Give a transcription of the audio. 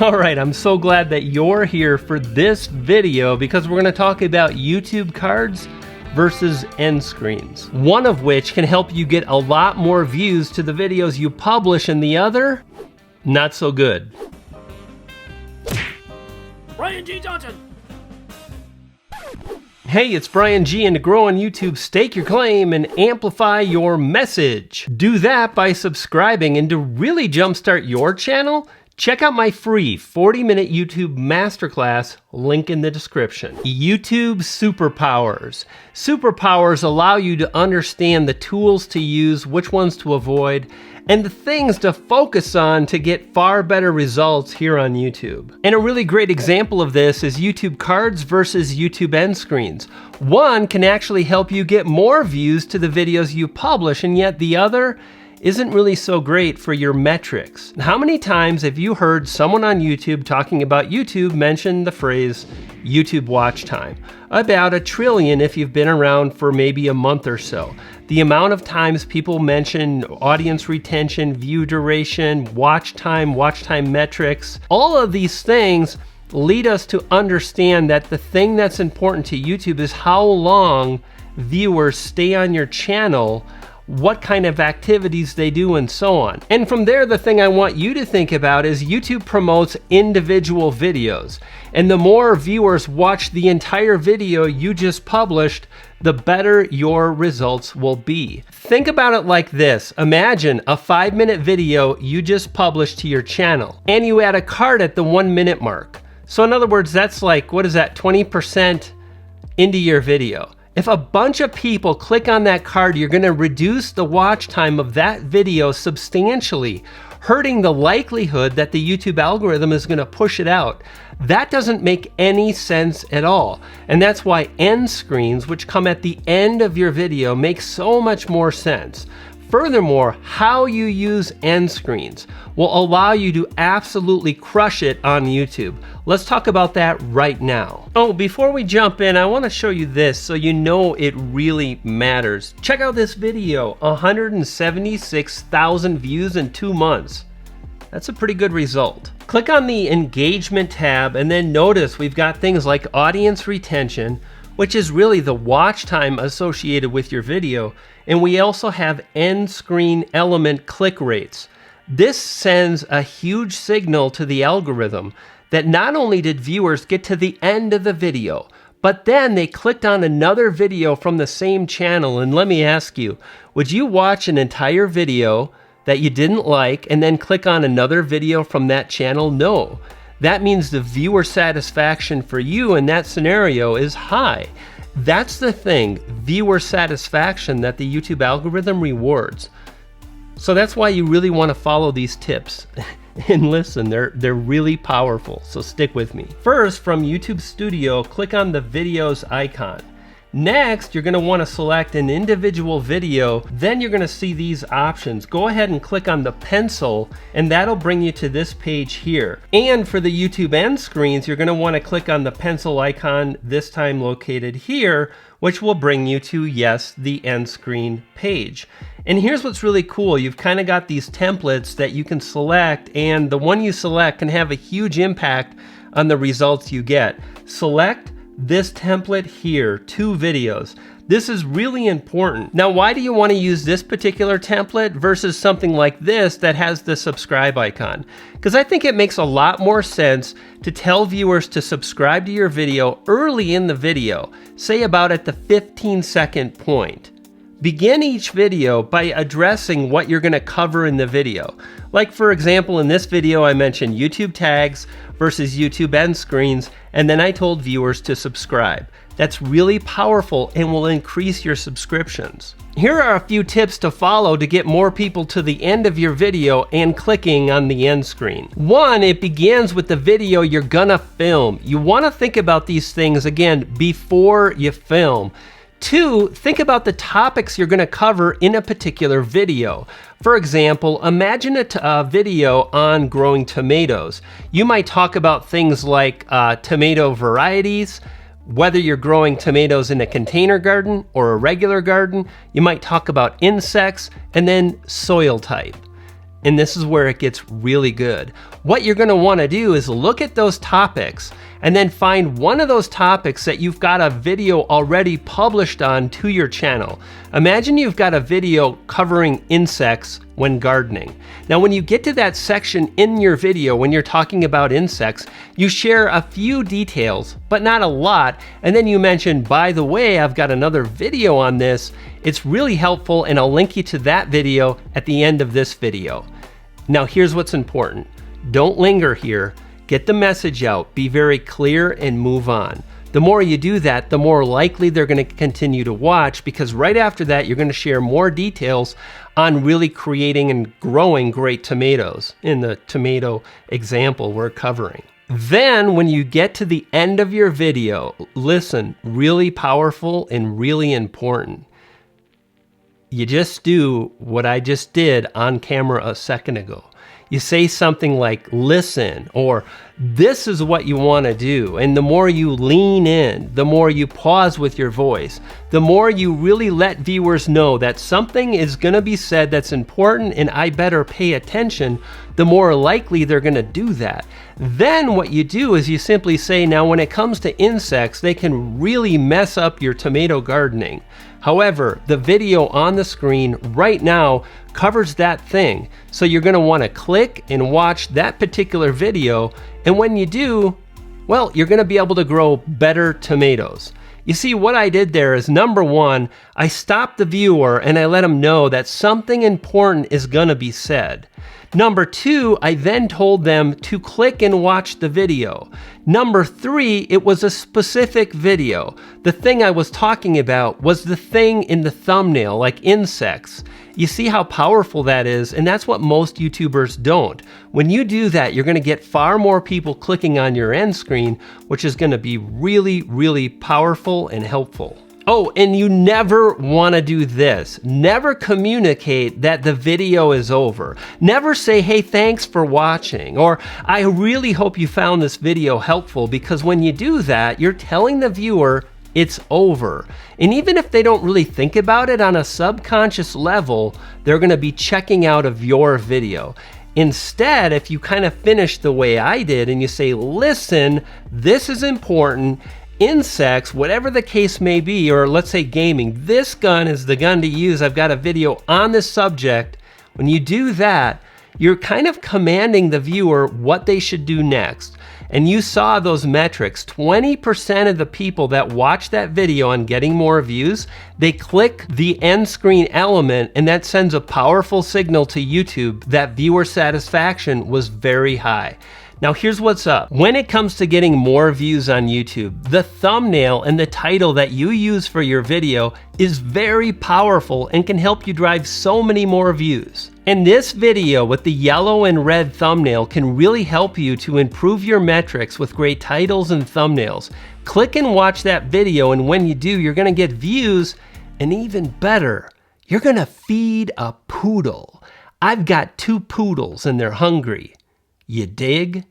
All right, I'm so glad that you're here for this video because we're going to talk about YouTube cards versus end screens. One of which can help you get a lot more views to the videos you publish, and the other, not so good. Brian G. Johnson. Hey, it's Brian G, and to grow on YouTube, stake your claim and amplify your message. Do that by subscribing, and to really jumpstart your channel, check out my free 40-minute YouTube Masterclass, link in the description. YouTube Superpowers. Superpowers allow you to understand the tools to use, which ones to avoid, and the things to focus on to get far better results here on YouTube. And a really great example of this is YouTube cards versus YouTube end screens. One can actually help you get more views to the videos you publish, and yet the other isn't really so great for your metrics. How many times have you heard someone on YouTube talking about YouTube mention the phrase YouTube watch time? About 1 trillion if you've been around for maybe a month or so. The amount of times people mention audience retention, view duration, watch time metrics, all of these things lead us to understand that the thing that's important to YouTube is how long viewers stay on your channel, what kind of activities they do, and so on. And from there, the thing I want you to think about is YouTube promotes individual videos. And the more viewers watch the entire video you just published, the better your results will be. Think about it like this. Imagine a 5-minute video you just published to your channel, and you add a card at the 1-minute mark. So in other words, that's like, what is that, 20% into your video. If a bunch of people click on that card, you're gonna reduce the watch time of that video substantially, hurting the likelihood that the YouTube algorithm is gonna push it out. That doesn't make any sense at all. And that's why end screens, which come at the end of your video, make so much more sense. Furthermore, how you use end screens will allow you to absolutely crush it on YouTube. Let's talk about that right now. Oh, before we jump in, I want to show you this so you know it really matters. Check out this video, 176,000 views in 2 months. That's a pretty good result. Click on the engagement tab and then notice we've got things like audience retention, which is really the watch time associated with your video. And we also have end screen element click rates. This sends a huge signal to the algorithm that not only did viewers get to the end of the video, but then they clicked on another video from the same channel. And let me ask you, would you watch an entire video that you didn't like and then click on another video from that channel? No. That means the viewer satisfaction for you in that scenario is high. That's the thing, viewer satisfaction, that the YouTube algorithm rewards. So that's why you really want to follow these tips. And listen, they're really powerful, so stick with me. First, from YouTube Studio, click on the videos icon. Next, you're going to want to select an individual video. Then you're going to see these options. Go ahead and click on the pencil, and that'll bring you to this page here. And for the YouTube end screens, you're going to want to click on the pencil icon, this time located here, which will bring you to, yes, the end screen page. And here's what's really cool. You've kind of got these templates that you can select, and the one you select can have a huge impact on the results you get. Select this template here, 2 videos. This is really important. Now, why do you want to use this particular template versus something like this that has the subscribe icon? Because I think it makes a lot more sense to tell viewers to subscribe to your video early in the video, say about at the 15-second point. Begin each video by addressing what you're going to cover in the video. Like, for example, in this video I mentioned YouTube tags versus YouTube end screens, and then I told viewers to subscribe. That's really powerful and will increase your subscriptions. Here are a few tips to follow to get more people to the end of your video and clicking on the end screen. 1, it begins with the video you're gonna film. You wanna think about these things, again, before you film. 2, think about the topics you're gonna cover in a particular video. For example, imagine a video on growing tomatoes. You might talk about things like tomato varieties, whether you're growing tomatoes in a container garden or a regular garden. You might talk about insects, and then soil type. And this is where it gets really good. What you're going to want to do is look at those topics and then find one of those topics that you've got a video already published on to your channel. Imagine you've got a video covering insects when gardening. Now, when you get to that section in your video, when you're talking about insects, you share a few details, but not a lot. And then you mention, by the way, I've got another video on this. It's really helpful, and I'll link you to that video at the end of this video. Now, here's what's important. Don't linger here. Get the message out, be very clear, and move on. The more you do that, the more likely they're going to continue to watch, because right after that, you're going to share more details on really creating and growing great tomatoes in the tomato example we're covering. Then when you get to the end of your video, listen, really powerful and really important. You just do what I just did on camera a second ago. You say something like, listen, or this is what you want to do. And the more you lean in, the more you pause with your voice, the more you really let viewers know that something is going to be said that's important and I better pay attention, the more likely they're going to do that. Then what you do is you simply say, now when it comes to insects, they can really mess up your tomato gardening. However, the video on the screen right now covers that thing. So you're going to want to click and watch that particular video. And when you do, well, you're going to be able to grow better tomatoes. You see, what I did there is, number one, I stopped the viewer and I let him know that something important is going to be said. Number two, I then told them to click and watch the video. Number three, it was a specific video. The thing I was talking about was the thing in the thumbnail, like insects. You see how powerful that is, and that's what most YouTubers don't. When you do that, you're going to get far more people clicking on your end screen, which is going to be really, really powerful and helpful. Oh, and you never want to do this. Never communicate that the video is over. Never say, hey, thanks for watching, or I really hope you found this video helpful, because when you do that, you're telling the viewer it's over. And even if they don't really think about it on a subconscious level, they're going to be checking out of your video. Instead, if you kind of finish the way I did and you say, listen, this is important, insects, whatever the case may be, or let's say gaming, this gun is the gun to use. I've got a video on this subject. When you do that, you're kind of commanding the viewer what they should do next. And you saw those metrics. 20% of the people that watch that video on getting more views, they click the end screen element, and that sends a powerful signal to YouTube that viewer satisfaction was very high. Now here's what's up. When it comes to getting more views on YouTube, the thumbnail and the title that you use for your video is very powerful and can help you drive so many more views. And this video with the yellow and red thumbnail can really help you to improve your metrics with great titles and thumbnails. Click and watch that video, and when you do, you're gonna get views, and even better, you're gonna feed a poodle. I've got 2 poodles and they're hungry. You dig?